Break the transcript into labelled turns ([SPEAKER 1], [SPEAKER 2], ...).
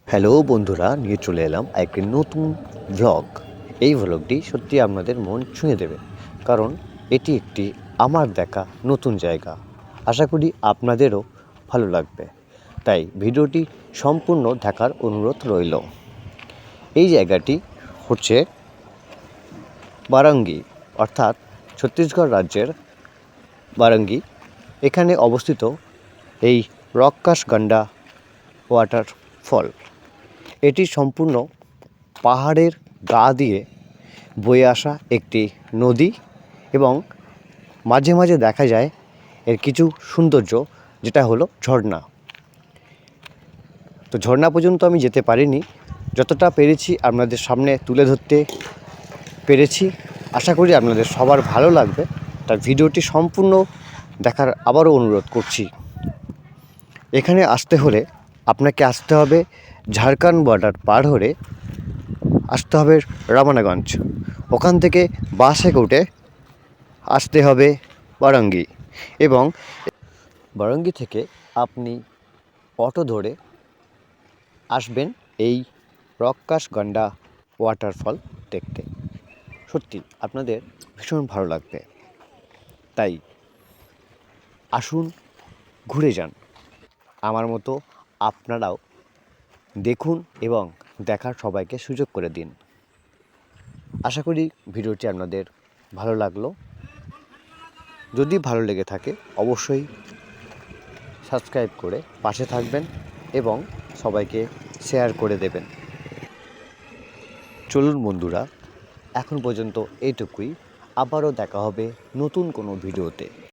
[SPEAKER 1] Hello বন্ধুরা, নিয়ে চলে এলাম একটি নতুন ভ্লগ। এই ভ্লগটি সত্যি আপনাদের মন ছুঁয়ে দেবে, কারণ এটি একটি আমার দেখা নতুন জায়গা। আশা করি আপনাদেরও ভালো লাগবে, তাই ভিডিওটি সম্পূর্ণ দেখার অনুরোধ রইল। এই জায়গাটি হচ্ছে বারাঙ্গী, অর্থাৎ ছত্তিশগড় রাজ্যের বারাঙ্গী। এখানে অবস্থিত এই রক্কাশগন্ডা ওয়াটারফল। এটি সম্পূর্ণ পাহাড়ের গা দিয়ে বয়ে আসা একটি নদী, এবং মাঝে মাঝে দেখা যায় এর কিছু সৌন্দর্য, যেটা হলো ঝর্ণা। তো ঝর্ণা পর্যন্ত আমি যেতে পারিনি, যতটা পেরেছি আপনাদের সামনে তুলে ধরতে পেরেছি। আশা করি আপনাদের সবার ভালো লাগবে, তার ভিডিওটি সম্পূর্ণ দেখার আবারও অনুরোধ করছি। এখানে আসতে হলে আপনাকে আসতে হবে ঝাড়খণ্ড বর্ডার পার হয়ে আসতে হবে রামানাগঞ্জ। ওখান থেকে বাসে উঠে আসতে হবে বারাঙ্গী, এবং বারাঙ্গী থেকে আপনি অটো ধরে আসবেন এই রক্কাশগন্ডা ওয়াটারফল দেখতে। সত্যি আপনাদের ভীষণ ভালো লাগবে, তাই আসুন, ঘুরে যান। আমার মতো আপনারাও দেখুন এবং দেখার সবাইকে সুযোগ করে দিন। আশা করি ভিডিওটি আপনাদের ভালো লাগলো। যদি ভালো লেগে থাকে অবশ্যই সাবস্ক্রাইব করে পাশে থাকবেন এবং সবাইকে শেয়ার করে দেবেন। চলুন বন্ধুরা, এখন পর্যন্ত এইটুকুই। আবারও দেখা হবে নতুন কোনো ভিডিওতে।